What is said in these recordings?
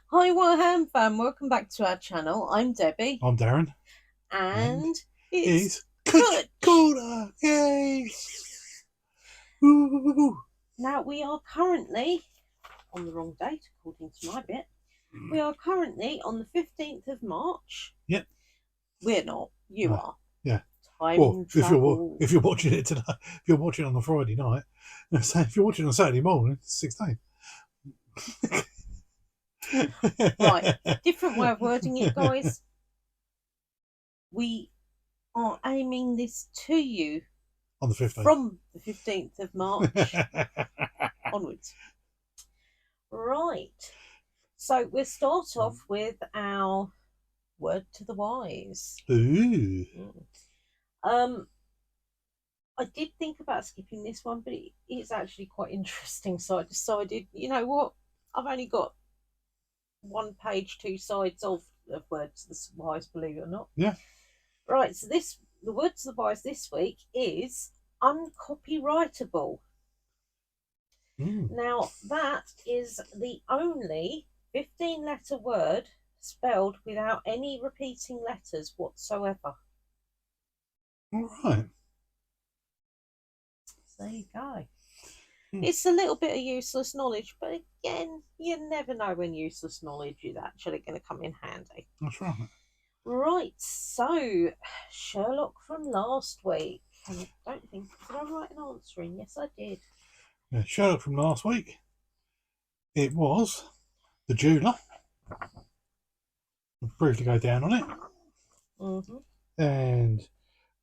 Hi, Warham fam. Welcome back to our channel. I'm Debbie, I'm Darren, and it's it's Cwtch Cwtch. Corner! Yay! Woo. Now, we are currently on the wrong date, according to my bit. We are currently on the 15th of March. Yep. We're not. You No. are. Yeah. Well, Time if travel. you're watching it today, if you're watching it on the Friday night, if you're watching on Saturday morning, it's 16. Right. Different way of wording it, guys. We are aiming this to you On the 15th. from the 15th of March onwards. Right. So we'll start off with our word to the wise. Ooh. I did think about skipping this one, but it's actually quite interesting. So I decided, you know what? I've only got one page, two sides of words to the wise, believe it or not. Yeah. Right. So the word to the wise this week is uncopyrightable. Now that is the only 15-letter word spelled without any repeating letters whatsoever. All right. So there you go. It's a little bit of useless knowledge, but again, you never know when useless knowledge is actually going to come in handy. That's right. Right, so Sherlock from last week. And I don't think, did I write an answer in? Yes, I did. Yeah, Sherlock from last week. It was the jeweller. I'll briefly go down on it. And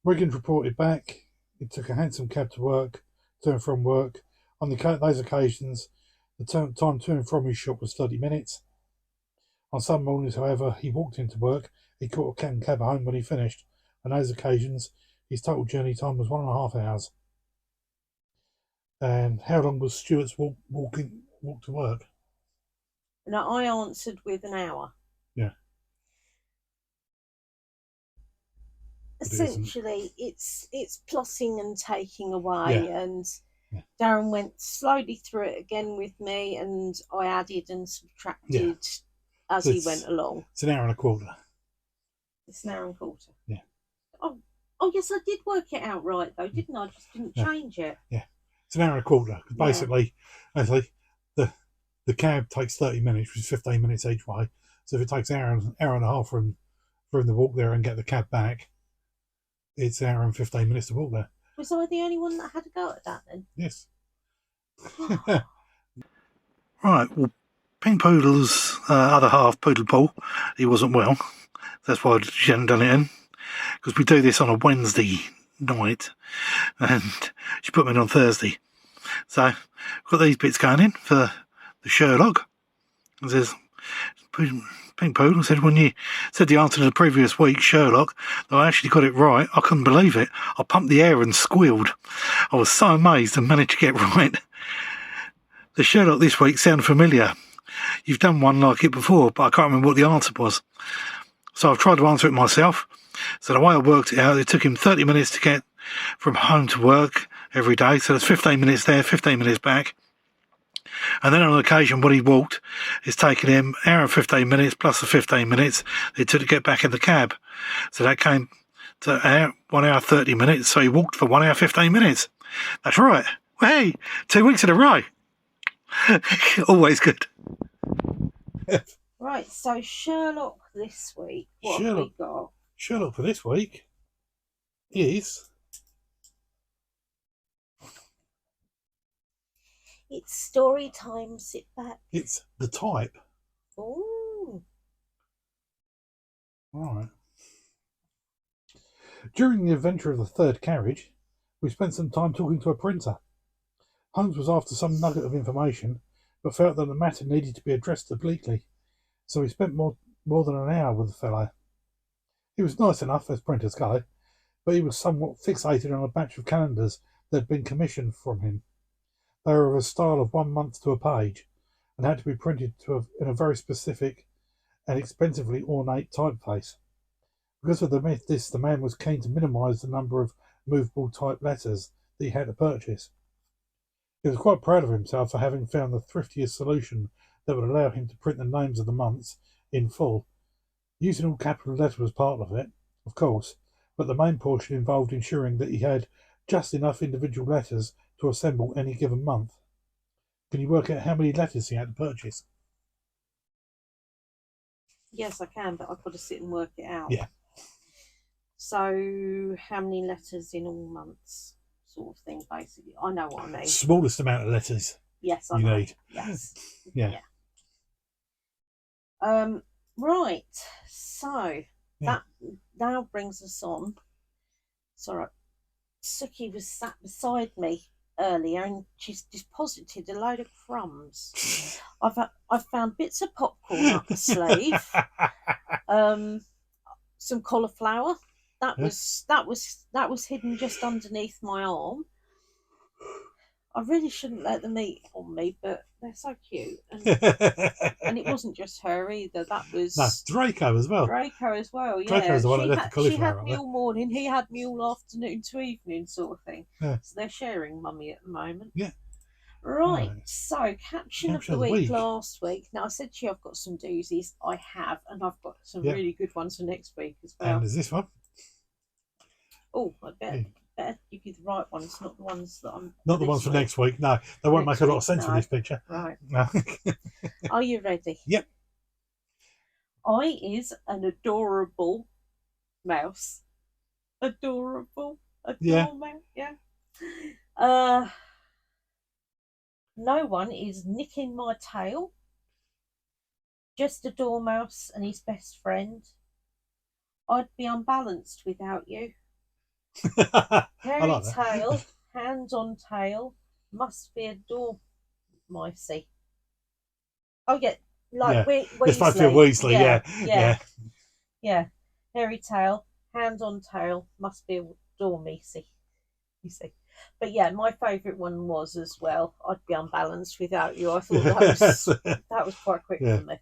Wiggins reported back. It took a hansom cab to and from work. On those occasions, the time to and from his shop was 30 minutes. On some mornings, however, he walked into work. He caught a cab home when he finished. On those occasions, his total journey time was 1.5 hours. And how long was Stuart's walk to work? Now, I answered with an hour. Yeah. Essentially, it's plotting and taking away, yeah. and Darren went slowly through it again with me, and I added and subtracted as he went along. It's an hour and a quarter. It's an hour and a quarter. Yeah. Oh yes, I did work it out right though, didn't I? I just didn't change it. Yeah, it's an hour and a quarter. Basically, the cab takes 30 minutes, which is 15 minutes each way. So if it takes an hour and a half from the walk there and get the cab back, it's an hour and 15 minutes to walk there. Was I the only one that had to go at that then? Yes. Right. Well, Pink Poodle's other half, Poodle Paul, he wasn't well. That's why she hadn't done it in. Because we do this on a Wednesday night, and she put me in on Thursday. So I've got these bits going in for the Sherlock. It says, Pink Poodle said, when you said the answer to the previous week, Sherlock, though I actually got it right, I couldn't believe it. I pumped the air and squealed. I was so amazed and managed to get right. The Sherlock this week sounded familiar. You've done one like it before, but I can't remember what the answer was. So I've tried to answer it myself. So the way I worked it out, it took him 30 minutes to get from home to work every day. So there's 15 minutes there, 15 minutes back. And then on occasion, when he walked, it's taken him an hour and 15 minutes plus the 15 minutes it took to get back in the cab. So that came to 1 hour 30 minutes. So he walked for 1 hour 15 minutes. That's right. Well, hey, 2 weeks in a row. Always good. Right, so Sherlock this week, what have we got? Sherlock for this week is... It's story time, sit back. It's the type. Oh. Right. During the adventure of the third carriage, we spent some time talking to a printer. Holmes was after some nugget of information, but felt that the matter needed to be addressed obliquely, so he spent more than an hour with the fellow. He was nice enough, as printers go, but he was somewhat fixated on a batch of calendars that had been commissioned from him. They were of a style of 1 month to a page, and had to be printed in a very specific and expensively ornate typeface. Because of this, the man was keen to minimise the number of movable type letters that he had to purchase. He was quite proud of himself for having found the thriftiest solution that would allow him to print the names of the months in full. Using all capital letters was part of it, of course, but the main portion involved ensuring that he had just enough individual letters to assemble any given month. Can you work out how many letters he had to purchase? Yes, I can, but I've got to sit and work it out. Yeah. So, how many letters in all months, sort of thing, basically. I know what I mean. Smallest amount of letters. Yes, I you know. need. Yes. Yeah. Right. So that now brings us on. Sorry, Suki was sat beside me earlier, and she's deposited a load of crumbs. I've found bits of popcorn up the sleeve. Some cauliflower. That was hidden just underneath my arm. I really shouldn't let them eat on me, but they're so cute. And it wasn't just her either. That was Draco as well. Draco as well, yeah. Draco's the one that left the cauliflower. She had me all morning. He had me all afternoon to evening, sort of thing. Yeah. So they're sharing mummy at the moment. Yeah. Right. So caption of the week last week. Now I said to you I've got some doozies. I have, and I've got some really good ones for next week as well. And there's this one. Oh, I better give you the right ones, not the ones that I'm. Not the ones for next week. No, they won't make a lot of sense with this picture. Right. No. Are you ready? Yep. I is an adorable mouse. Adorable. Mouse. Yeah. No one is nicking my tail. Just a dormouse and his best friend. I'd be unbalanced without you. Hairy like tail, hands on tail, must be a dormicey. Oh yeah, like Weasley. It's both Weasley, yeah. Hairy tail, hands on tail, must be a dormicey. You see. But yeah, my favourite one was as well. I'd be unbalanced without you. I thought that was quite quick for me.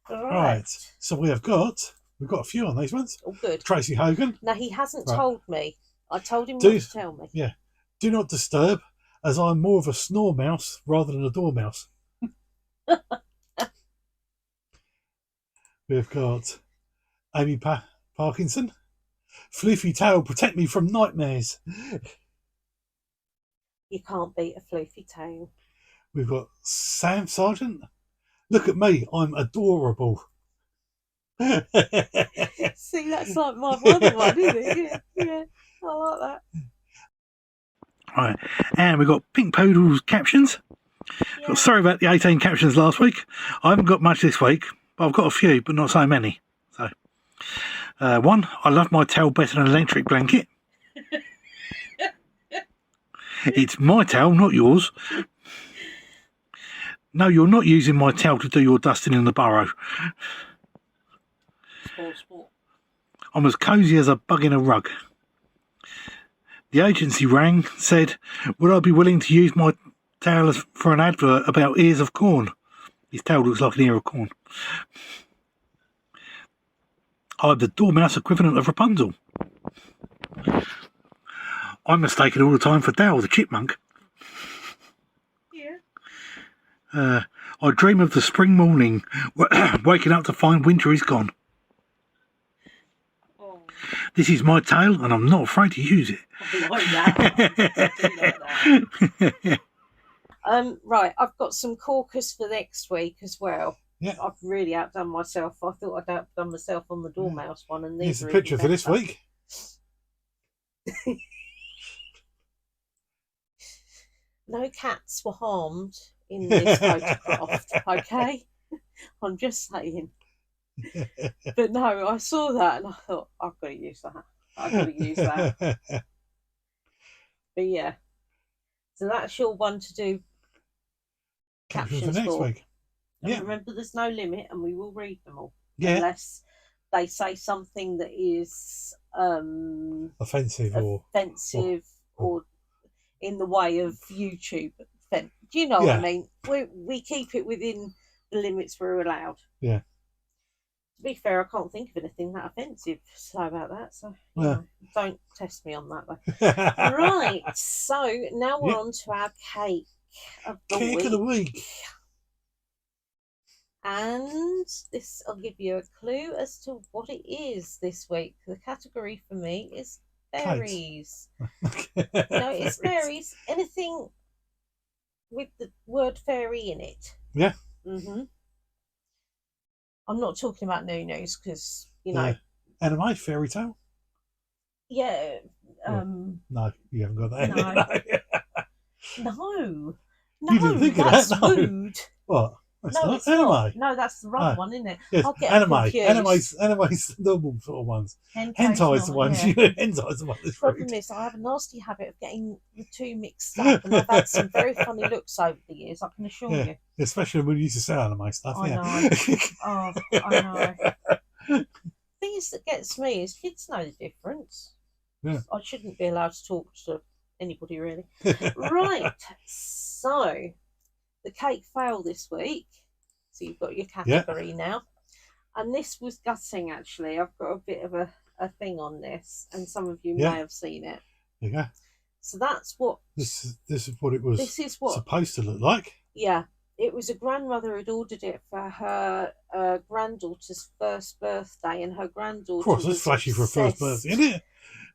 Right. So we've got a few on these ones. Oh, good. Tracy Hogan. Now he hasn't told me. I told him not to tell me. Yeah. Do not disturb, as I'm more of a snore mouse rather than a dormouse. We've got Amy Parkinson. Floofy tail, protect me from nightmares. You can't beat a floofy tail. We've got Sam Sargent. Look at me, I'm adorable. See, that's like my other one, isn't it? Yeah, I like that. Right, and we've got Pink Poodle's captions. Yeah. Sorry about the 18 captions last week. I haven't got much this week, but I've got a few, but not so many. So, one, I love my towel better than an electric blanket. It's my towel, not yours. No, you're not using my towel to do your dusting in the burrow. Sport. I'm as cosy as a bug in a rug. The agency rang, said, would I be willing to use my towel for an advert about ears of corn? His towel looks like an ear of corn. I'm the dormouse equivalent of Rapunzel. I'm mistaken all the time for Dale, the chipmunk. Yeah. I dream of the spring morning, waking up to find winter is gone. Oh. This is my tail, and I'm not afraid to use it. I like that. I like that. Right, I've got some corkers for next week as well. Yeah. I've really outdone myself. I thought I'd outdone myself on the dormouse one, and here's the picture for this week. No cats were harmed in this photograph, okay? I'm just saying. But no, I saw that and I thought, I've got to use that. But yeah. So that's your one to do captions for next week. And remember, there's no limit and we will read them all. Yeah. Unless they say something that is offensive or in the way of YouTube. Do you know what I mean? We keep it within the limits we're allowed. Yeah. To be fair, I can't think of anything that offensive. Sorry about that. So don't test me on that though. Right. So now we're on to our cake of the week. Cake of the week. And this, I'll give you a clue as to what it is this week. The category for me is fairies. No, it's fairies. Anything with the word fairy in it. Yeah. I'm not talking about news because, you know. Anime, fairy tale? Yeah. No, you haven't got that. No. You didn't think of that's that, no. rude. What? That's No, not it's anime. not. No, that's the wrong one, isn't it? Yes, I'll get anime. confused. Anime's the normal sort of ones. Hentai's Hentai's the ones. yeah. Hentai's the one that's Problem rude. is, I have a nasty habit of getting the two mixed up, and I've had some very funny looks over the years, I can assure you. Especially when we used to sell anime stuff. I know. Oh, I know. The thing is that gets me is kids know the difference. Yeah. I shouldn't be allowed to talk to anybody, really. Right. So, the cake failed this week. So you've got your category now. And this was gutting, actually. I've got a bit of a thing on this, and some of you may have seen it. There you go. So that's what... This is what it was supposed to look like. Yeah. It was a grandmother had ordered it for her granddaughter's first birthday, and her granddaughter... Of course, that's flashy for a first birthday, isn't it?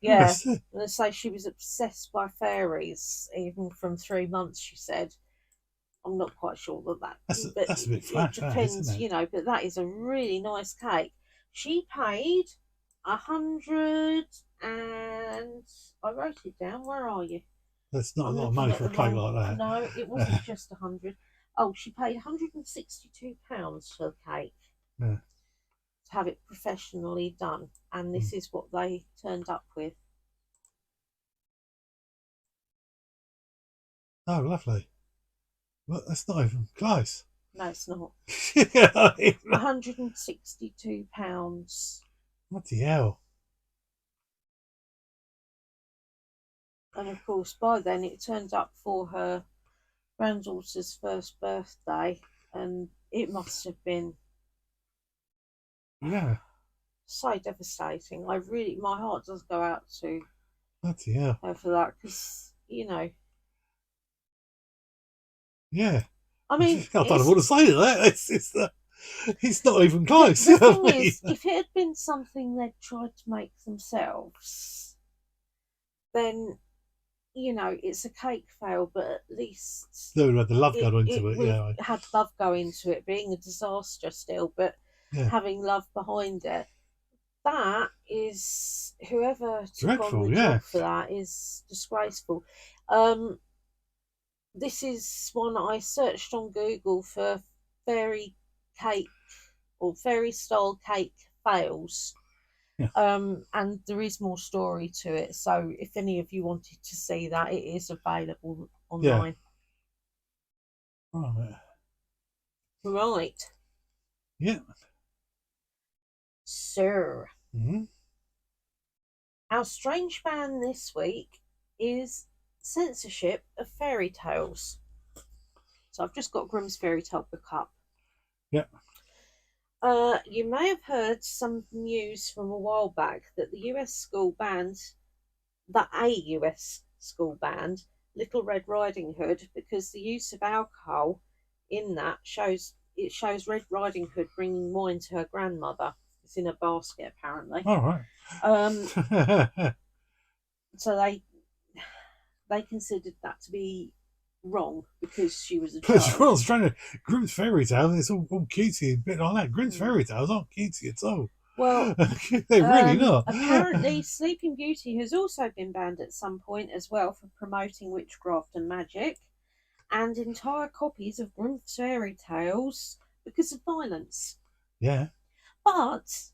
Yeah. And they say she was obsessed by fairies, even from 3 months, she said. I'm not quite sure that's a bit flash. It depends, isn't it? you know, but that is a really nice cake. She paid 100 and I wrote it down. Where are you? That's not a lot of money for a cake like that. No, it wasn't just 100. Oh, she paid £162 for the cake. Yeah. To have it professionally done. And this is what they turned up with. Oh, lovely. Well, that's not even close. No, it's not. £162. Bloody hell. And of course, by then it turned up for her granddaughter's first birthday, and it must have been so devastating. My heart does go out to her for that, because, you know. Yeah. I mean, I don't know what to say to that. It's not even close. The thing is, if it had been something they'd tried to make themselves, then, you know, it's a cake fail, but at least they would have had the love go into it. Yeah, had love go into it, being a disaster still, but having love behind it. That is, whoever took on the job for that is disgraceful. This is one I searched on Google for fairy cake or fairy style cake fails. And there is more story to it. So if any of you wanted to see that, it is available online. Right. Yeah. Sir. Our strange ban this week is censorship of fairy tales. So I've just got Grimm's Fairy Tale book up. Yeah. You may have heard some news from a while back that a US school banned Little Red Riding Hood because the use of alcohol in that shows Red Riding Hood bringing wine to her grandmother. It's in a basket, apparently. All right. So they considered that to be wrong because she was a child. It's real strange. Grimm's Fairy Tale, it's all cutesy, a bit like that. Grimm's Fairy Tales aren't cutesy at all. Well, they're really not. Apparently, Sleeping Beauty has also been banned at some point as well for promoting witchcraft and magic, and entire copies of Grimm's Fairy Tales because of violence. Yeah. But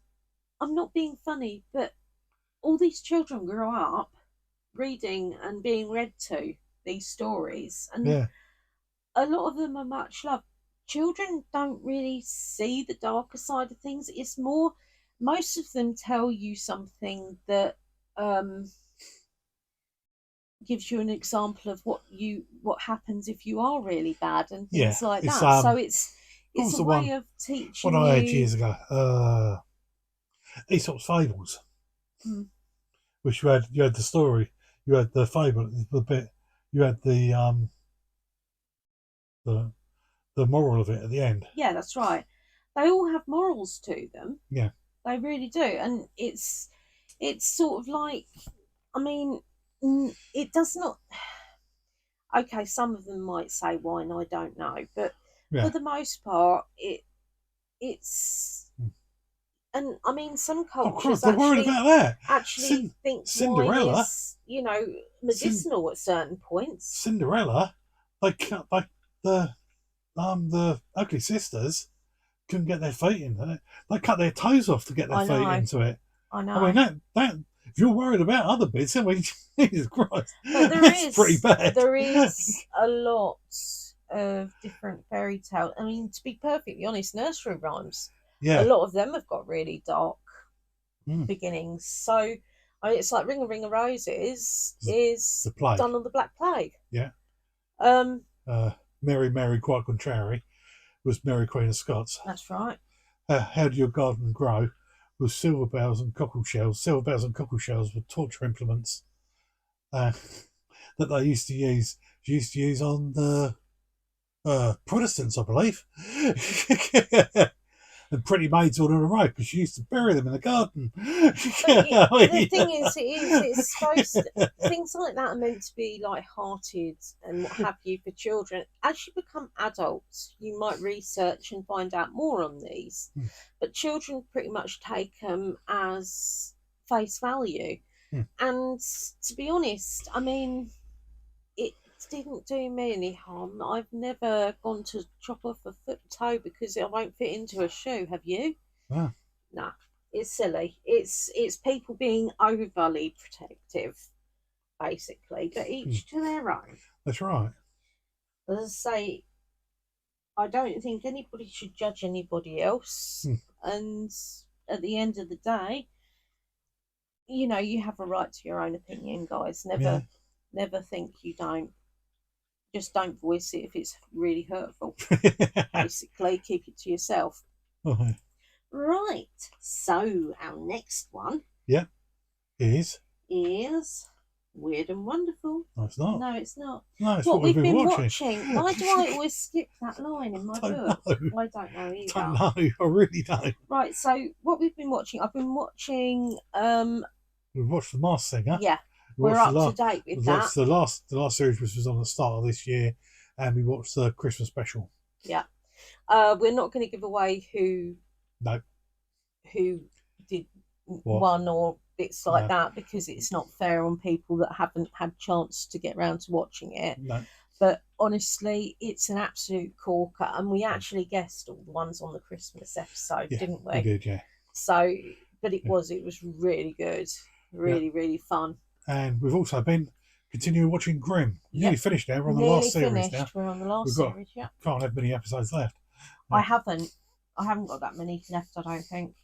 I'm not being funny, but all these children grow up reading and being read to these stories, and a lot of them are much loved. Children don't really see the darker side of things. It's more, most of them tell you something that gives you an example of what happens if you are really bad and things like that. So it's a way of teaching. What I had years ago, Aesop's Fables, which you had the story, you had the fable, the bit, you had the moral of it at the end. Yeah, that's right. they all have morals to them. Yeah. They really do, and it's sort of like, I mean, it does not. Okay, some of them might say why, and I don't know, but for Yeah. the most part, it's Mm. and I mean, some Oh, cultures Christ, they're worried about that. think wine Cinderella. is, medicinal at certain points. Cinderella. They cut the ugly sisters couldn't get their feet into it. They cut their toes off to get their I feet know, into it. I I mean, know. that if you're worried about other bits, I mean, Jesus Christ, But that's pretty bad. there is a lot of different fairy tales. I mean, to be perfectly honest, nursery rhymes, a Yeah. lot of them have got really dark Mm. beginnings. So it's like Ring a Ring of Roses is The plague. done on the Black Plague. Yeah. Um, Mary, Mary, quite contrary, was Mary Queen of Scots. that's right. How do your garden grow? Was silver bells and cockle shells. Silver bells and cockle shells were torture implements that they used to use. She used to use on the Protestants, I believe. And pretty maids all in a row because she used to bury them in the garden. But the thing is, it's supposed things like that are meant to be light-hearted and what have you for children. As you become adults, you might research and find out more on these, but children pretty much take them as face value. And to be honest, I mean, it didn't do me any harm. I've never gone to chop off a foot and toe because it won't fit into a shoe. Have you? Ah. No, it's silly. It's people being overly protective, basically. But each to their own. That's right. As I say, I don't think anybody should judge anybody else. And at the end of the day, you have a right to your own opinion, guys. Never think you don't. Just don't voice it if it's really hurtful. Basically, keep it to yourself. Okay. Right. So our next one. Yeah. Is Weird and Wonderful. No, it's not. No, it's not. No, it's what we've been watching. Why do I always skip that line in my book? Know. I don't know either. Don't know. I really don't. Right. So what we've been watching? I've been watching. We've watched The Masked Singer. Yeah. We're up to date with that. The last series which was on the start of this year, and we watched the Christmas special. Yeah. We're not going to give away who did one or bits like that because it's not fair on people that haven't had chance to get around to watching it. No. But honestly, it's an absolute corker, and we actually guessed all the ones on the Christmas episode, didn't we? We did, yeah. So, but it was really good, really fun. And we've also been continuing watching Grimm. Nearly finished now. We're on the last series now. We're on the last series. Yeah. Can't have many episodes left. No. I haven't got that many left. I don't think.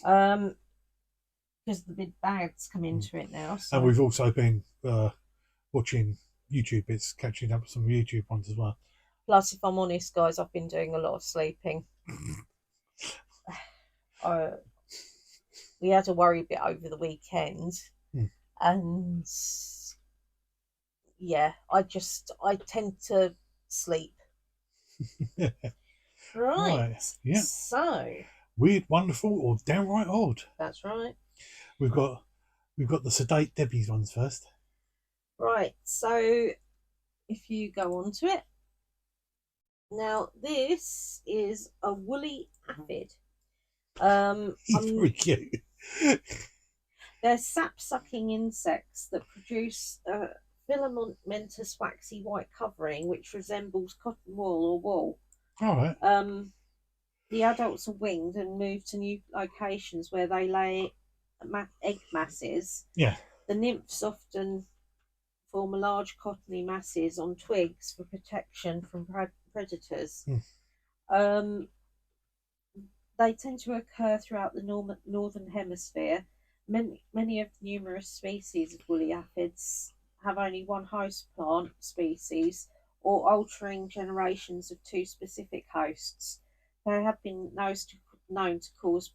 Because the big bags come into it now. So. And we've also been watching YouTube bits, catching up with some YouTube ones as well. Plus, if I'm honest, guys, I've been doing a lot of sleeping. We had to worry a bit over the weekend. And yeah, I tend to sleep. Right. Yeah. So weird, wonderful, or downright odd. That's right. We've got the sedate Debbie's ones first. Right. So if you go on to it. Now this is a woolly aphid. He's very cute. They're sap-sucking insects that produce a filamentous waxy white covering which resembles cotton wool or wool. All right. The adults are winged and move to new locations where they lay egg masses. Yeah. The nymphs often form large cottony masses on twigs for protection from predators. They tend to occur throughout the northern hemisphere. Many of the numerous species of woolly aphids have only one host plant species or altering generations of two specific hosts. They have been known to cause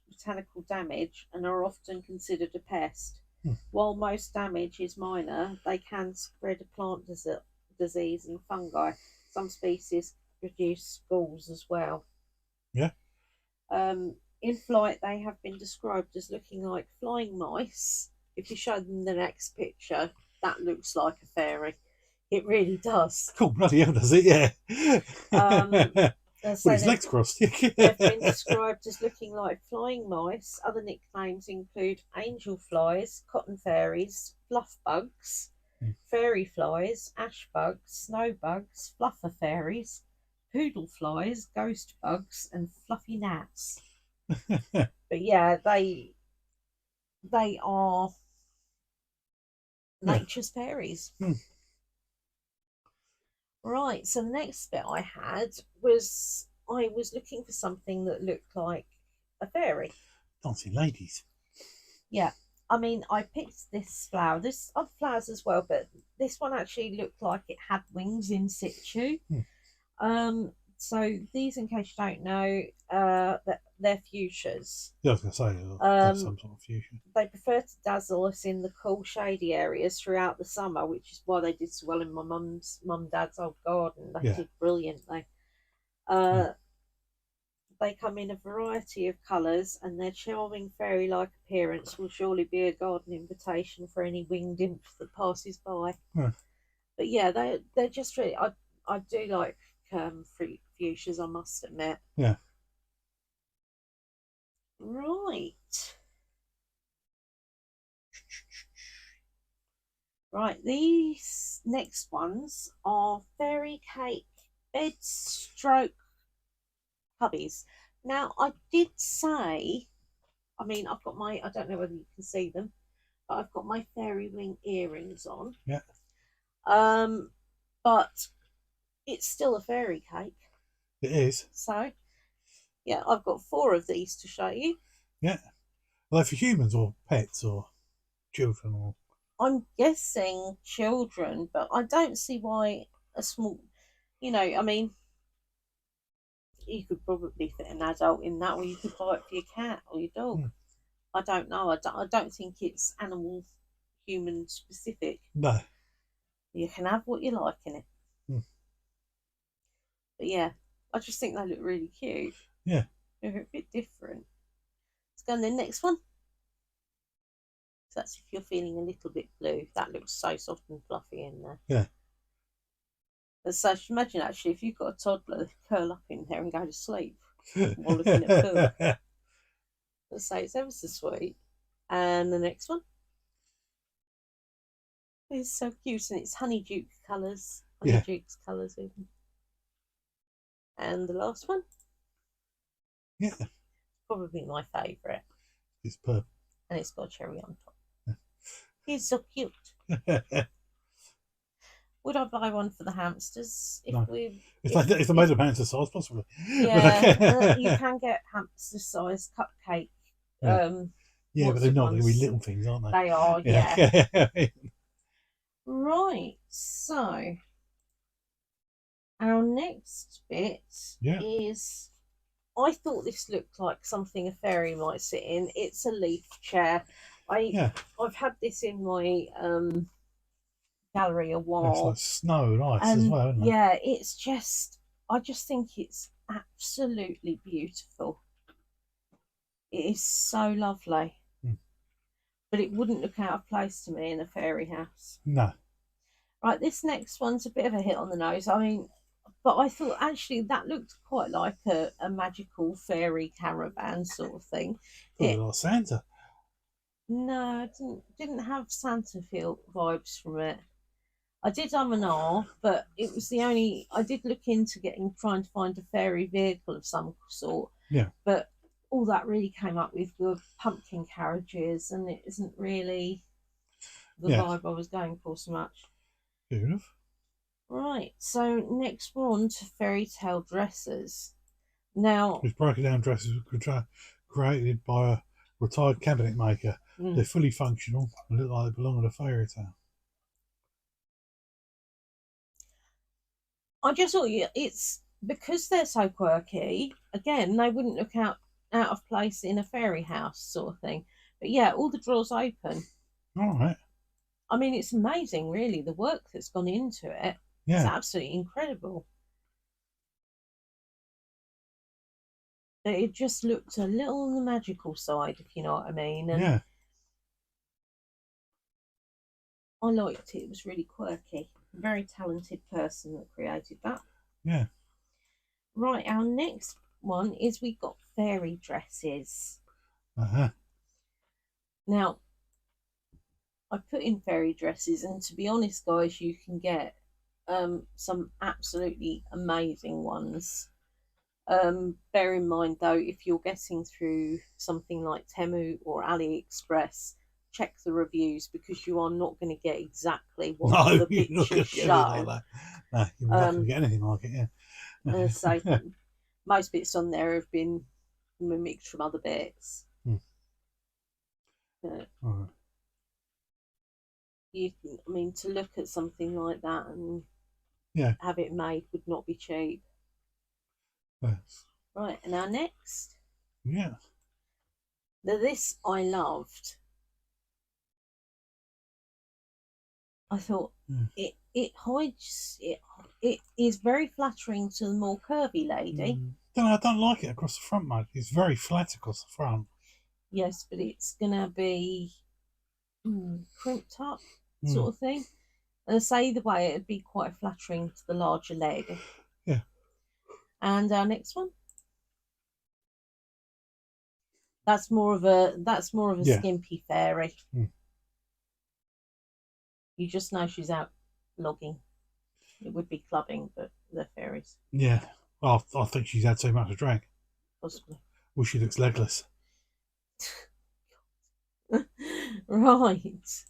botanical damage and are often considered a pest. While most damage is minor, they can spread a plant disease and fungi. Some species produce galls as well. Yeah. In flight, they have been described as looking like flying mice. If you show them the next picture, that looks like a fairy. It really does. Cool, bloody hell, does it? Yeah. So With his legs crossed. they've been described as looking like flying mice. Other nicknames include angel flies, cotton fairies, fluff bugs, fairy flies, ash bugs, snow bugs, fluffer fairies, poodle flies, ghost bugs, and fluffy gnats. But yeah, they are nature's fairies. Right, so the next bit I had was I was looking for something that looked like a fairy. Dancing ladies. Yeah, I mean, I picked this flower. There's other flowers as well, but this one actually looked like it had wings in situ. So these, in case you don't know, that they're fuchsias. Yeah, I was going to say, that's some sort of fuchsia. They prefer to dazzle us in the cool, shady areas throughout the summer, which is why they did so well in my mum and dad's old garden. They did brilliantly. They come in a variety of colours, and their charming fairy-like appearance will surely be a garden invitation for any winged imp that passes by. But yeah, they're just really. I do like fruit fuchsias, I must admit. Yeah. Right. Right, these next ones are fairy cake bed stroke cubbies. Now, I did say, I mean, I've got my, I don't know whether you can see them, but I've got my fairy wing earrings on. Yeah. But it's still a fairy cake. It is. So, yeah, I've got 4 of these to show you. Yeah. Are they for humans or pets or children or? I'm guessing children, but I don't see why a small, I mean, you could probably fit an adult in that, or you could buy it for your cat or your dog. I don't know. I don't think it's animal human specific. No. You can have what you like in it. But yeah, I just think they look really cute. Yeah. They're a bit different. Let's go on the next one. So that's if you're feeling a little bit blue. That looks so soft and fluffy in there. Yeah. And so imagine actually if you've got a toddler, curl up in there and go to sleep while looking at Pooh. Let's say it's ever so sweet. And the next one is so cute, and it's honeydew colours. Honeydew's colours even. And the last one. Yeah. Probably my favourite. It's purple. And it's got a cherry on top. He's so cute. Would I buy one for the hamsters? If they made of hamster size, possibly. Yeah, you can get hamster size cupcake. Yeah, but they're not. They're going to be little things, aren't they? They are, yeah. Right, so our next bit is, I thought this looked like something a fairy might sit in. It's a leaf chair. I've had this in my gallery a while. It's like snow and ice as well, isn't it? Yeah, it's just, I just think it's absolutely beautiful. It is so lovely. But it wouldn't look out of place to me in a fairy house. No. Right, this next one's a bit of a hit on the nose. I mean, but I thought actually that looked quite like a magical fairy caravan sort of thing. Like Santa. No, it didn't have Santa feel vibes from it. I did and ah, but it was the only, I did look into trying to find a fairy vehicle of some sort. Yeah. But all that really came up with were pumpkin carriages, and it isn't really the vibe I was going for so much. Fair enough. Right, so next we're on to fairy tale dresses. Now, these broken down dresses were created by a retired cabinet maker. They're fully functional and look like they belong in a fairy tale. I just thought it's because they're so quirky. Again, they wouldn't look out of place in a fairy house sort of thing. But yeah, all the drawers open. All right. I mean, it's amazing, really, the work that's gone into it. Yeah. It's absolutely incredible. But it just looked a little on the magical side, if you know what I mean. And Yeah. I liked it. It was really quirky. A very talented person that created that. Yeah. Right, our next one is we got fairy dresses. Uh-huh. Now, I put in fairy dresses, and to be honest, guys, you can get some absolutely amazing ones. Bear in mind, though, if you're getting through something like Temu or AliExpress, check the reviews because you are not going to get exactly what No, the you're not going pictures to get anything like show. that. No, you're not going to get anything like it, yeah. So most bits on there have been mimicked from other bits. But Right. I mean, to look at something like that and Yeah. have it made would not be cheap. Yes. Right, and our next. Yeah. Now, this I loved. I thought it hides it is very flattering to the more curvy lady. I don't like it across the front much. It's very flat across the front. Yes, but it's gonna be crimped up sort of thing. And I say either way, it'd be quite flattering to the larger leg. Yeah. And our next one. That's more of a Yeah. skimpy fairy. You just know she's out logging. It would be clubbing, but they're fairies. Yeah. Well, I think she's had so much to drink. Possibly. Well, she looks legless. Right.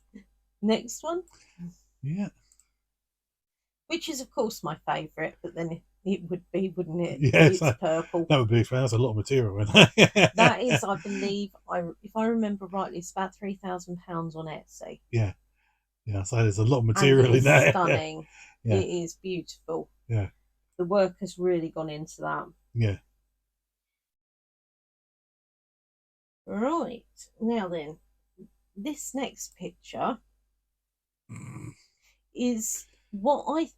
Next one. Yeah. Which is, of course, my favourite, but then it would be, wouldn't it? Yes, It's purple. That would be fair. That's a lot of material in That is, I believe, if I remember rightly, it's about £3,000 on Etsy. Yeah. Yeah, so there's a lot of material in there. Stunning. Yeah. It is beautiful. Yeah. The work has really gone into that. Yeah. Right. Now then, this next picture is when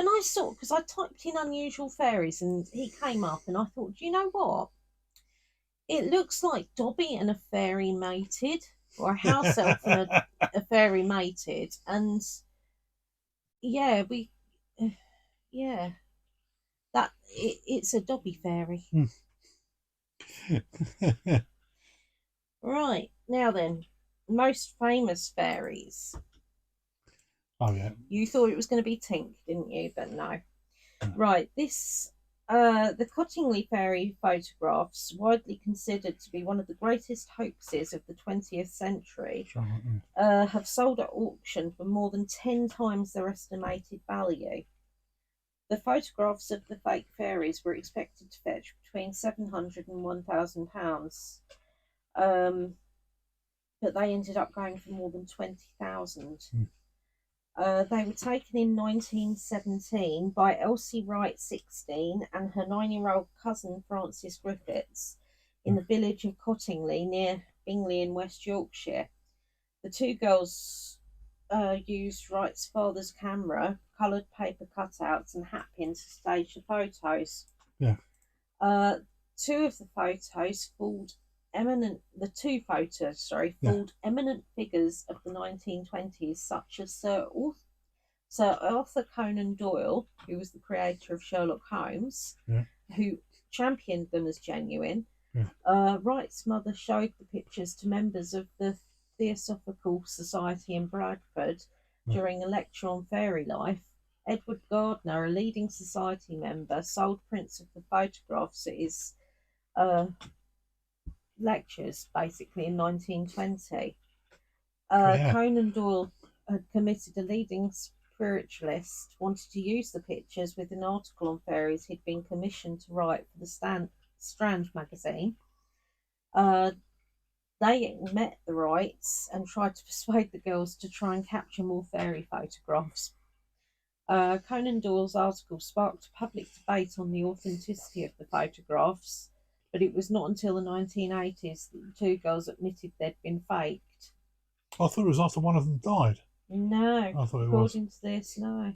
I saw, because I typed in unusual fairies and he came up and I thought, do you know what? It looks like Dobby and a fairy mated, or a house elf and a fairy mated, and yeah, it's a Dobby fairy. Right, now then, most famous fairies. Oh yeah. You thought it was going to be Tink, didn't you? But no. Right, this the Cottingley fairy photographs, widely considered to be one of the greatest hoaxes of the 20th century, have sold at auction for more than 10 times their estimated value. The photographs of the fake fairies were expected to fetch between £700 and £1,000, but they ended up going for more than 20,000. They were taken in 1917 by Elsie Wright, 16, and her 9-year-old cousin Frances Griffiths in the village of Cottingley near Bingley in West Yorkshire. The two girls used Wright's father's camera, coloured paper cutouts, and hat pins to stage the photos. Yeah. Two photos fooled eminent figures of the 1920s, such as Sir Arthur Conan Doyle, who was the creator of Sherlock Holmes, who championed them as genuine. Wright's mother showed the pictures to members of the Theosophical Society in Bradford during a lecture on fairy life. Edward Gardner, a leading society member, sold prints of the photographs at his lectures, basically in 1920. Conan Doyle had committed, a leading spiritualist, wanted to use the pictures with an article on fairies he'd been commissioned to write for the Strand magazine. They met the Wrights and tried to persuade the girls to try and capture more fairy photographs. Conan Doyle's article sparked a public debate on the authenticity of the photographs, but it was not until the 1980s that the two girls admitted they'd been faked. I thought it was after one of them died. No, I thought according to this, no.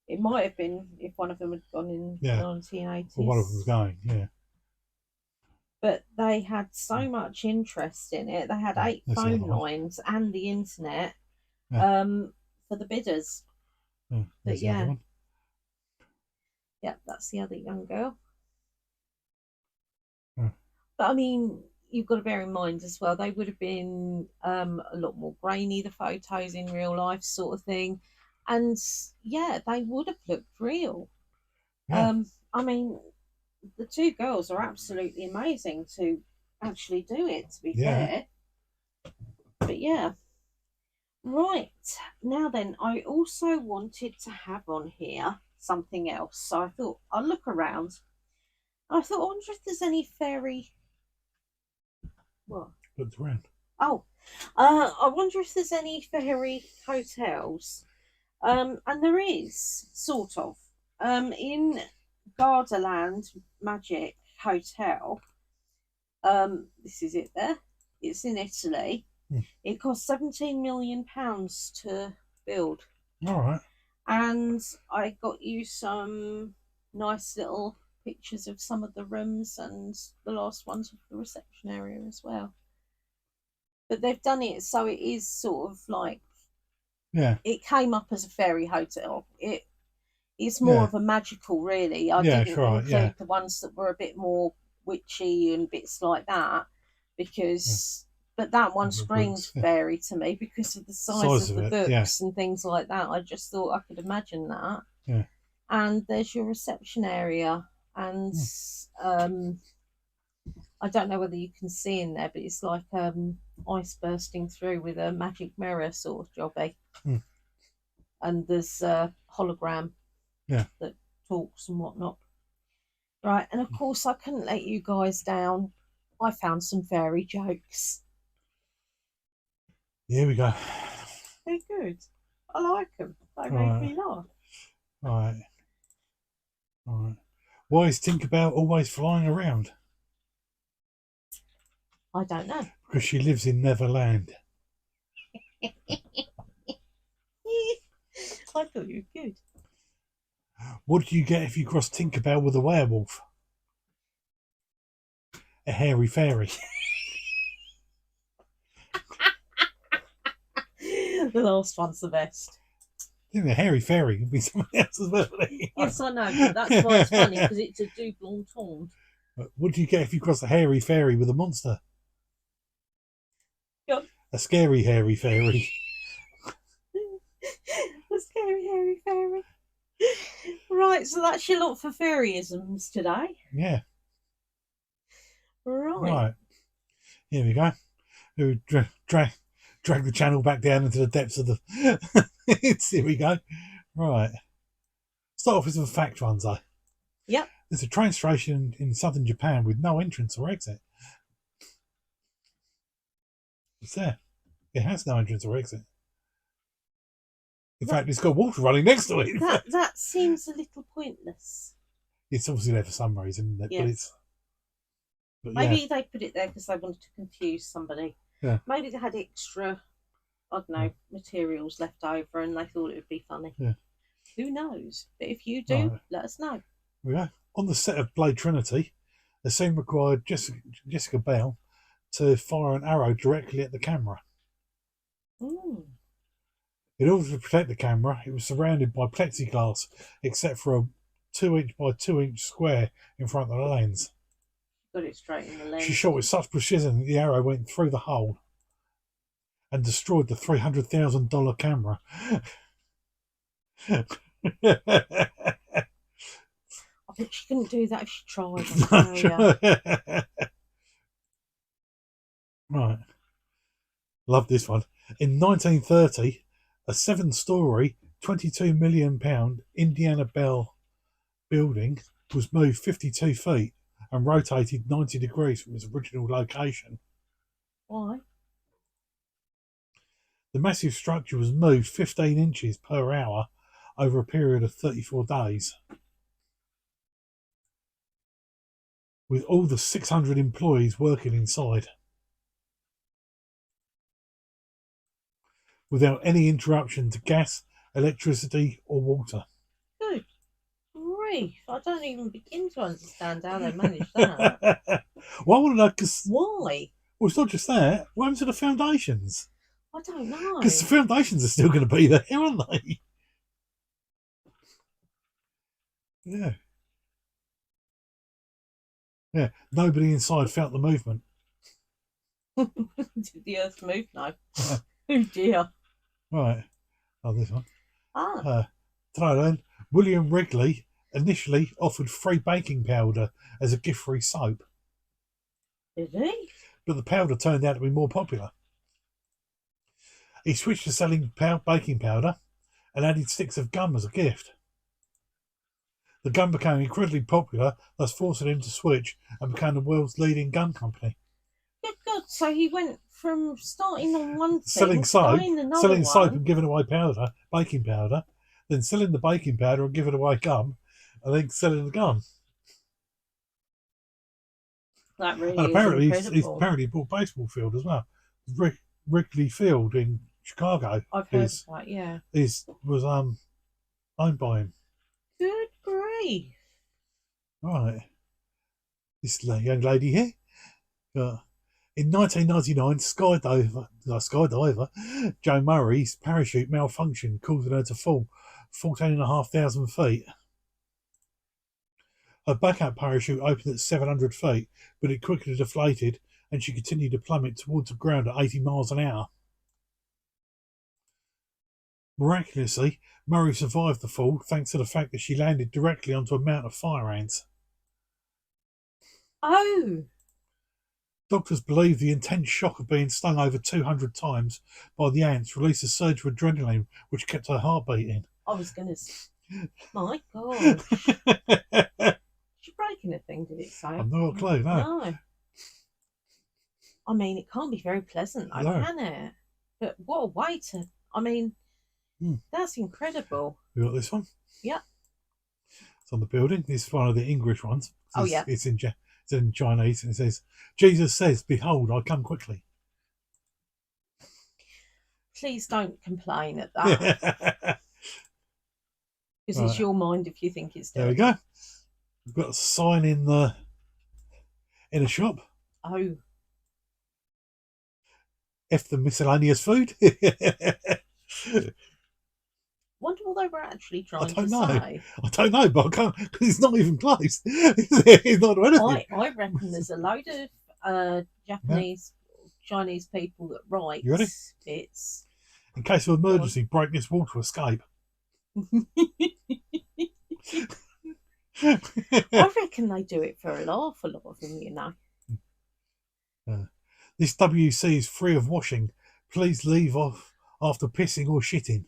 It might have been if one of them had gone in the 1980s. Or one of them was going, yeah. but they had so much interest in it. They had 8 That's the phone other one. lines and the internet Yeah. for the bidders. Yeah, But there's the other yeah, one. yeah, that's the other young girl. Yeah. But I mean, you've got to bear in mind as well, they would have been a lot more grainy, the photos in real life, sort of thing. And yeah, they would have looked real. Yeah. I mean, the two girls are absolutely amazing to actually do it, to be Yeah. fair. But yeah, right. Now then, I also wanted to have on here something else. So I thought I'll look around. I thought, I wonder if there's any fairy. What? Looked around. Oh, I wonder if there's any fairy hotels. And there is, sort of. In Gardaland Magic Hotel, this is it there. It's in Italy. Hmm. It cost £17 million to build. All right. And I got you some nice little pictures of some of the rooms and the last ones of the reception area as well. But they've done it so it is sort of like, Yeah. it came up as a fairy hotel. It's more Yeah. of a magical, really. I Yeah. didn't Sure. Yeah. include the ones that were a bit more witchy and bits like that because, but that one The screamed books. Yeah. fairy to me because of the Size size of of the it. Yeah. books and things like that. I just thought I could imagine that. Yeah. And there's your reception area, and I don't know whether you can see in there, but it's like ice bursting through with a magic mirror sort of jobby. Mm. And there's a hologram Yeah. that talks and whatnot. Right, and of course I couldn't let you guys down. I found some fairy jokes. Here we go. They're good. I like them. They make Right. me laugh. Right. Right. Why is Tinkerbell always flying around? I don't know. Because she lives in Neverland. I thought you were good. What do you get if you cross Tinkerbell with a werewolf? A hairy fairy. The last one's the best. I think a hairy fairy could be something else as well. Yes, I know, but that's why it's funny, because it's a double entendre. What do you get if you cross a hairy fairy with a monster? Yep. A scary hairy fairy. The scary hairy fairy. Right, so that's your lot for fairyisms today. Yeah. Right. Right. Here we go. We drag the channel back down into the depths of the. Here we go. Right. Start off with some fact ones, though. Yep. There's a train station in southern Japan with no entrance or exit. It's there. It has no entrance or exit. In fact, it's got water running next to it. That seems a little pointless. It's obviously there for some reason, Yeah. but it's. But Maybe yeah. they put it there because they wanted to confuse somebody. Yeah. Maybe they had extra, I don't know, materials left over and they thought it would be funny. Yeah. Who knows? But if you do, let us know. Yeah. On the set of Blade Trinity, the scene required Jessica Bell to fire an arrow directly at the camera. In order to protect the camera, it was surrounded by plexiglass, except for a 2-inch by 2-inch square in front of the lens. Got it straight in the lens. She shot with such precision that the arrow went through the hole and destroyed the $300,000 camera. I bet she couldn't do that if she tried. Right. Love this one. In 1930, a 7-story, £22 million Indiana Bell building was moved 52 feet and rotated 90 degrees from its original location. Why? The massive structure was moved 15 inches per hour over a period of 34 days. With all the 600 employees working inside. Without any interruption to gas, electricity or water. Good. grief. I don't even begin to understand how they managed that. Well, I want to know, because Why? well, it's not just that. What happened to the foundations? I don't know. Because the foundations are still going to be there, aren't they? Yeah. Yeah. Nobody inside felt the movement. Did the earth move? No. Oh dear. Right. Oh, this one. Ah, Throw then. William Wrigley initially offered free baking powder as a gift for his soap, did he? but the powder turned out to be more popular. He switched to selling baking powder and added sticks of gum as a gift. The gum became incredibly popular, thus forcing him to switch and became the world's leading gum company. Good God. So he went from starting on one Selling thing, soap, starting another selling soap one. and giving away powder, baking powder, then selling the baking powder and giving away gum, and then selling the gum. That And really is apparently, he's incredible. apparently bought a baseball field as well. Wrigley Field in Chicago I've heard of that, yeah. was owned by him. Good grief. Right, this young lady here. In 1999, skydiver Joe Murray's parachute malfunctioned, causing her to fall 14,500 feet. Her backup parachute opened at 700 feet, but it quickly deflated and she continued to plummet towards the ground at 80 miles an hour. Miraculously, Murray survived the fall thanks to the fact that she landed directly onto a mountain of fire ants. Oh, Doctors believe the intense shock of being stung over 200 times by the ants released a surge of adrenaline which kept her heart beating. I was going to say, my gosh. Did she break anything, did it say? I've no clue, no. No. I mean, it can't be very pleasant, though, No. can it? But what a way to... I mean, that's incredible. You got this one? Yeah. It's on the building. This is one of the English ones. Yeah. It's in Chinese, and it says, "Jesus says, behold, I come quickly." Please don't complain at that. Because it's your mind if you think it's dirty. There we go. We've got a sign in a shop. Oh. F the miscellaneous food. Wonder what they were actually trying to say. I don't know, but I can't, because it's not even close. It's not anything. I reckon there's a load of Japanese, Chinese people that write bits. In case of emergency, break this wall to escape. I reckon they do it for a laugh, a lot of them, you know. This WC is free of washing. Please leave off after pissing or shitting.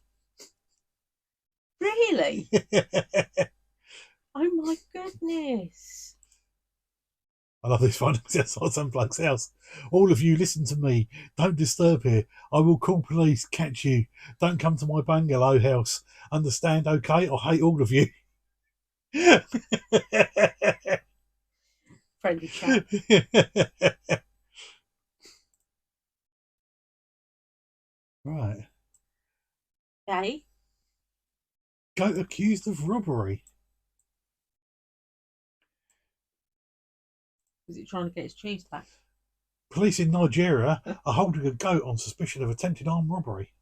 Really? Oh my goodness. I love this one. It's outside some bloke's house. All of you, listen to me. Don't disturb here. I will call police, catch you. Don't come to my bungalow house. Understand, okay? I hate all of you. Friendly chat. Right. Hey? Goat accused of robbery. Was it trying to get his cheese back? Police in Nigeria are holding a goat on suspicion of attempted armed robbery.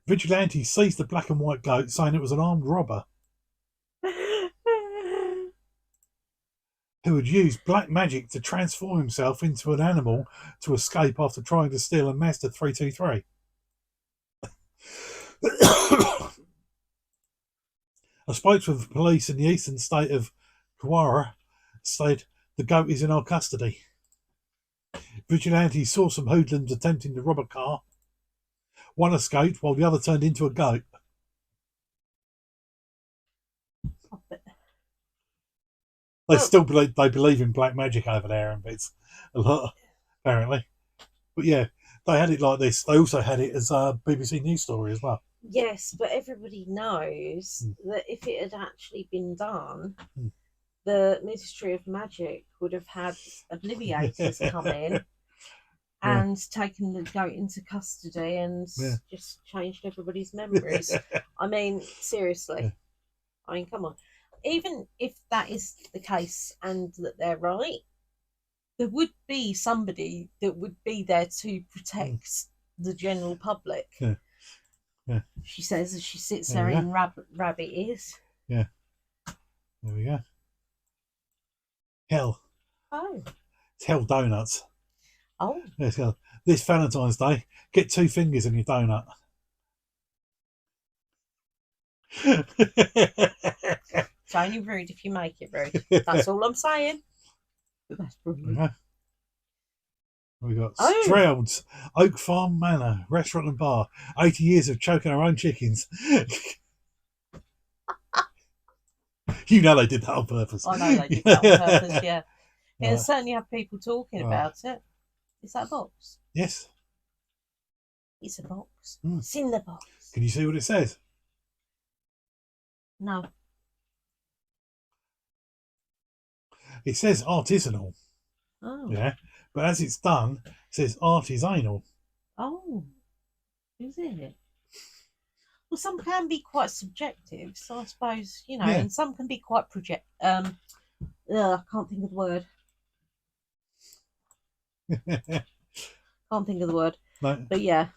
Vigilantes seized the black and white goat, saying it was an armed robber who had used black magic to transform himself into an animal to escape after trying to steal a Mazda 323. A spokesman for the police in the eastern state of Kwara said the goat is in our custody. Vigilantes saw some hoodlums attempting to rob a car. One escaped while the other turned into a goat. They believe in black magic over there and bits a lot, apparently. But yeah, they had it like this. They also had it as a BBC News story as well. Yes, but everybody knows that if it had actually been done, the Ministry of Magic would have had obliviators come in and taken the goat into custody and just changed everybody's memories. I mean, seriously. I mean, come on. Even if that is the case and that they're right, there would be somebody that would be there to protect the general public. Yeah. Yeah. She says as she sits There there we in rabbit ears. Yeah. There we go. Hell. Oh. It's Hell Donuts. Oh. Let's go. This Valentine's Day, get 2 fingers in your donut. It's only rude if you make it rude. That's all I'm saying. But that's brilliant. Okay. We got Stroud's Oak Farm Manor Restaurant and Bar. 80 years of choking our own chickens. You know they did that on purpose. I know they did that on purpose, yeah. It'll certainly have people talking about it. Is that a box? Yes. It's a box. It's in the box. Can you see what it says? No. It says artisanal. Oh. Yeah. But as it's done, it says artisanal. Oh. Is it? Well, some can be quite subjective, so I suppose, you know, and some can be quite I can't think of the word. Can't think of the word. No. But yeah.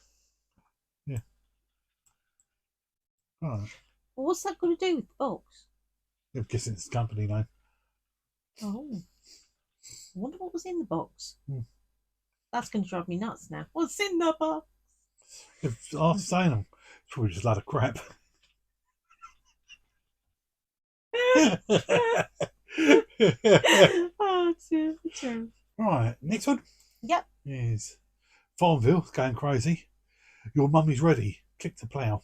Yeah. Right. Well, what's that got to do with the box? I'm guessing it's the company name. Oh. I wonder what was in the box. That's going to drive me nuts now. What's in the box? It's artisanal. It's probably just a lot of crap. Oh, true. Right, next one. Yep. Is Farmville going crazy. Your mummy's ready. Click to plough.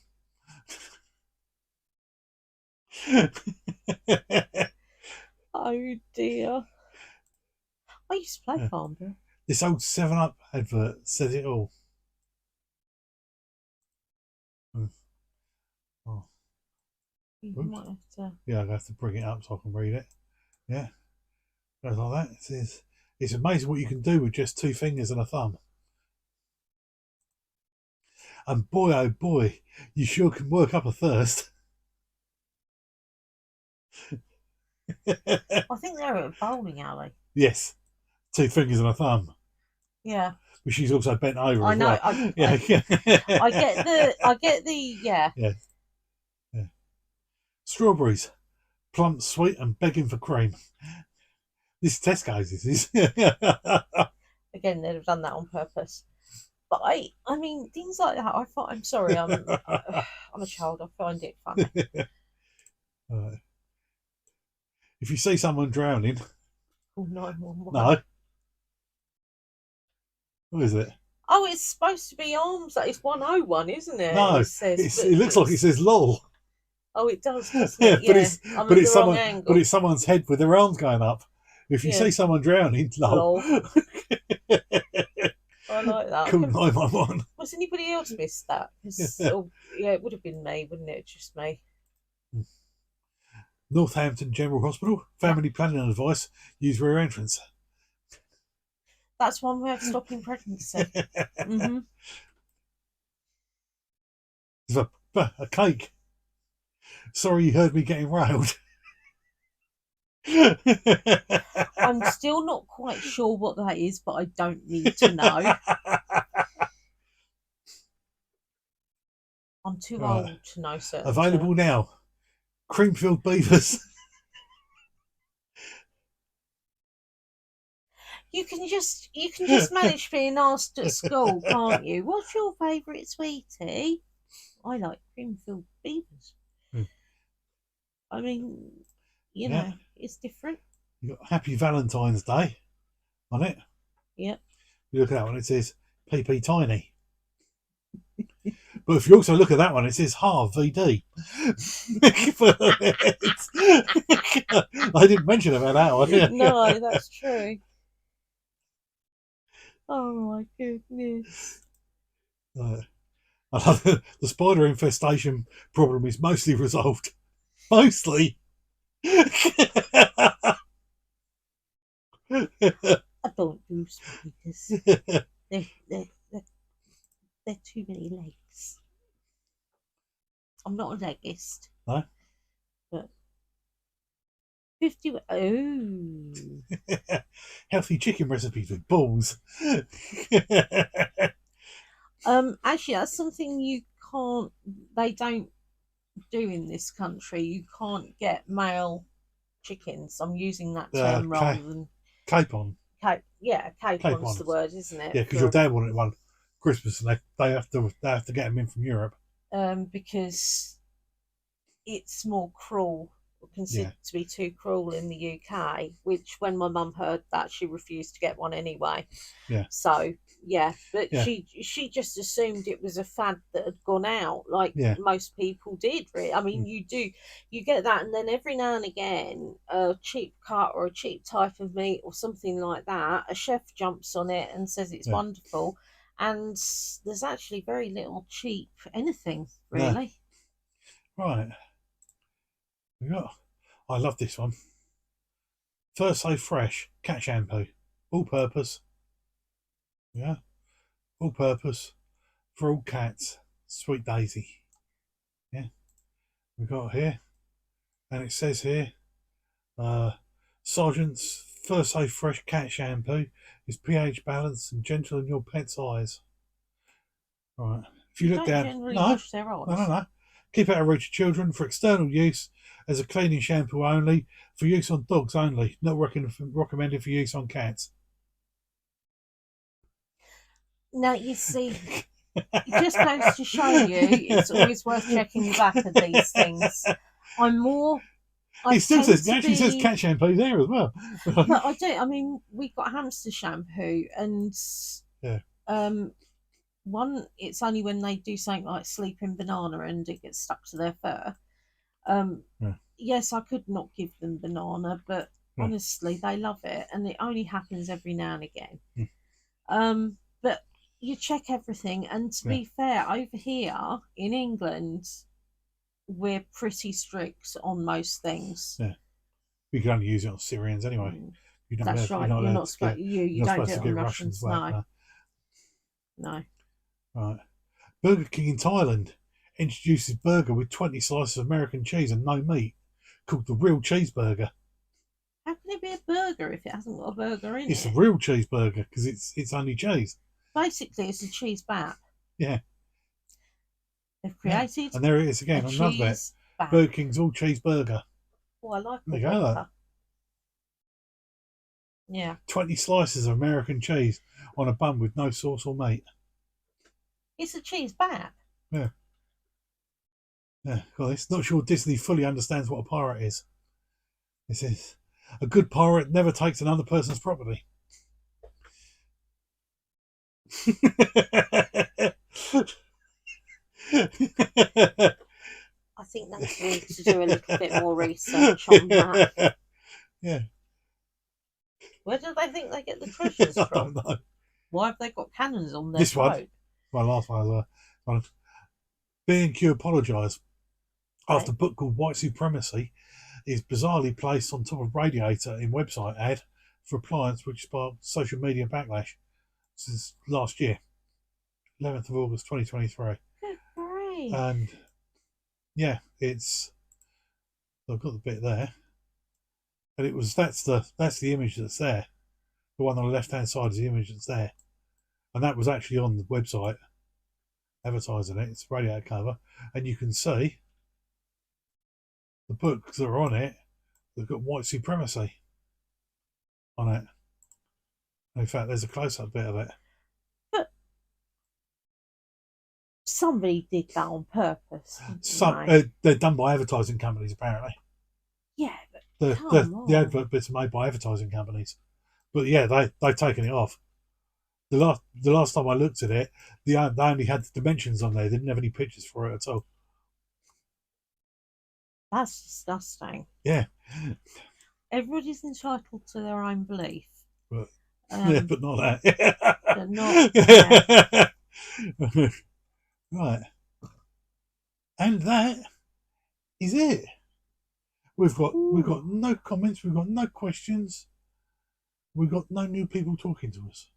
Oh dear. I used to play Farmville. This old 7-Up advert says it all. Oh. You might have to... Yeah, I have to bring it up so I can read it. Yeah. Goes like that. It says, it's amazing what you can do with just 2 fingers and a thumb. And boy, oh boy, you sure can work up a thirst. I think they're at a bowling alley. Yes. 2 fingers and a thumb. Yeah. But she's also bent over. I know. Well. I get the. Yeah. Yeah. Strawberries, plump, sweet, and begging for cream. This is Tesco's. This is. Again, they'd have done that on purpose. But I mean, things like that. I'm sorry. I'm a child. I find it funny. If you see someone drowning, call 911. No. What is it? Oh, it's supposed to be arms. It's 101, isn't it? No, it looks like it says "lol." Oh, it does, doesn't it? Yeah, but it's someone's head with their arms going up. If you see someone drowning, lol. I like that. Call 911. Was anybody else missed that? Yeah, it would have been me, wouldn't it? Just me. Northampton General Hospital. Family planning advice. Use rear entrance. That's one way of stopping pregnancy. Mm-hmm. There's a cake. Sorry you heard me getting railed. I'm still not quite sure what that is, but I don't need to know. I'm too old to know certain Available terms. now. Creamfield beavers. You can just manage being asked at school, can't you? What's your favourite sweetie? I like Creamfield beavers. I mean, you know, it's different. You got Happy Valentine's Day on it. Yep. You look at that one, it says PP Tiny. But if you also look at that one, it says Harv VD. I didn't mention about that one. No, that's true. Oh my goodness. I love it. The spider infestation problem is mostly resolved. Mostly. I don't do spiders. They're too many legs. I'm not a leggist. No? But 50. Ooh. Healthy chicken recipes with balls. Actually, that's something you can't. They don't do in this country. You can't get male chickens. I'm using that term rather than Capon. Yeah, capon's the Capons. word, isn't it? Yeah, because your dad wanted one Christmas, and they have to get them in from Europe. Because it's more cruel, considered to be too cruel in the UK. Which, when my mum heard that, she refused to get one anyway. Yeah. So yeah, but Yeah. she just assumed it was a fad that had gone out, like Yeah. most people did. Really, I mean, you get that, and then every now and again, a cheap cut or a cheap type of meat or something like that, a chef jumps on it and says it's wonderful, and there's actually very little cheap anything really. No. Right. I love this one. First So Fresh cat shampoo, all purpose. Yeah, all purpose for all cats. Sweet Daisy. Yeah, we've got here, and it says here, Sergeant's First So Fresh cat shampoo is pH balanced and gentle in your pet's eyes. Right. If you You look don't down, generally no, wash their eyes. no. Keep out of reach of children for external use as a cleaning shampoo only, for use on dogs only, not recommended for use on cats. Now you see, it just goes to show you it's always worth checking the back of these things. It still says, it actually says cat shampoo there as well. But I do. I mean, we got hamster shampoo, and one, it's only when they do something like sleeping banana and it gets stuck to their fur. Yes, I could not give them banana, but honestly, they love it, and it only happens every now and again. But you check everything, and to be fair, over here in England, we're pretty strict on most things. Yeah, you can only use it on Syrians anyway. That's right. You're not supposed. You don't do it on Russians. No. Right. Burger King in Thailand introduces burger with 20 slices of American cheese and no meat, called the real cheeseburger. How can it be a burger if it hasn't got a burger in it? It's a real cheeseburger because it's only cheese. Basically, it's a cheese bap. Yeah. They've created. And there it is again. Another bit. Burger King's all cheeseburger. Oh, I like there you go. Yeah. 20 slices of American cheese on a bun with no sauce or meat. It's a cheese bap. Yeah. Yeah. Well, it's not sure Disney fully understands what a pirate is. It says, a good pirate never takes another person's property. I think that we need to do a little bit more research on that. Yeah. Where do they think they get the treasures from? I don't know. Why have they got cannons on their This boat? My last one was B&Q apologise after book called White Supremacy is bizarrely placed on top of radiator in website ad for appliance which sparked social media backlash since last year, 11th of August 2023. Great. And yeah, I've got the bit there, and that's the image that's there. The one on the left hand side is the image that's there, and that was actually on the website advertising it. It's a radiator cover, and you can see the books that are on it. They've got White Supremacy on it. In fact, there's a close-up bit of it. But somebody did that on purpose. They're done by advertising companies, apparently. Yeah, but the advert bits are made by advertising companies. But yeah, they've taken it off. The last time I looked at it, they only had the dimensions on there. They didn't have any pictures for it at all. That's disgusting. Yeah. Everybody's entitled to their own belief. But, yeah, but not that. But not. Yeah. Right. And that is it. We've got no comments. We've got no questions. We've got no new people talking to us.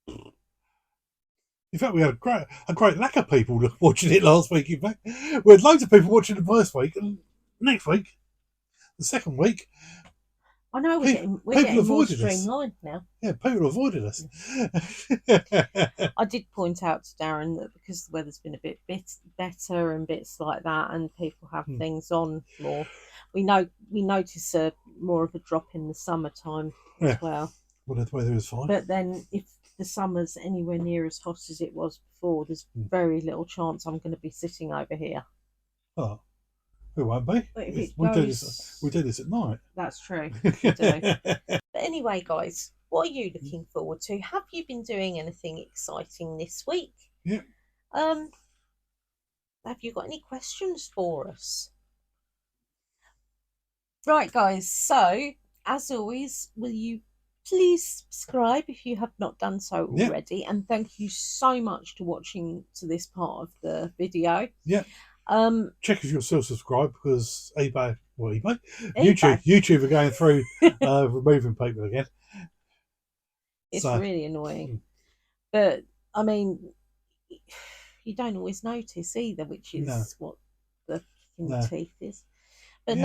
In fact, we had a great lack of people watching it last week. In fact, we had loads of people watching the first week, and next week, the second week, I know we're getting more avoided us. streamlined now. Yeah, people avoided us. I did point out to Darren that because the weather's been a bit better and bits like that, and people have things on more, we notice more of a drop in the summertime as well. Well, the weather is fine. But then if the summer's anywhere near as hot as it was before, there's very little chance I'm going to be sitting over here. Oh, we won't be. We do this at night. That's true. We do. But anyway, guys, what are you looking forward to? Have you been doing anything exciting this week? Yeah. Have you got any questions for us? Right, guys. So, as always, will you please subscribe if you have not done so already? Yeah. And thank you so much for watching to this part of the video. Yeah. Check if you're still subscribed, because YouTube are going through removing people again. It's really annoying. But I mean, you don't always notice either, which is what the teeth is. But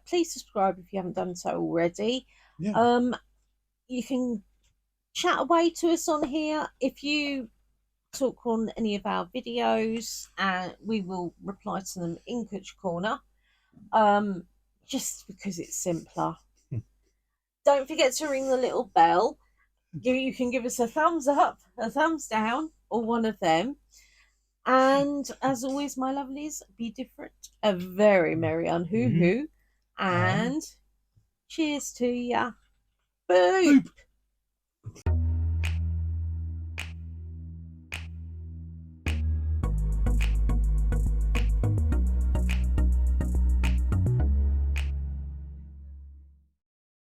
please subscribe if you haven't done so already. Yeah. You can chat away to us on here. If you talk on any of our videos, and we will reply to them in Cwtch Corner, just because it's simpler. Don't forget to ring the little bell. You can give us a thumbs up, a thumbs down, or one of them. And as always, my lovelies, be different, a very merry unhoo-hoo, and cheers to ya. Boop.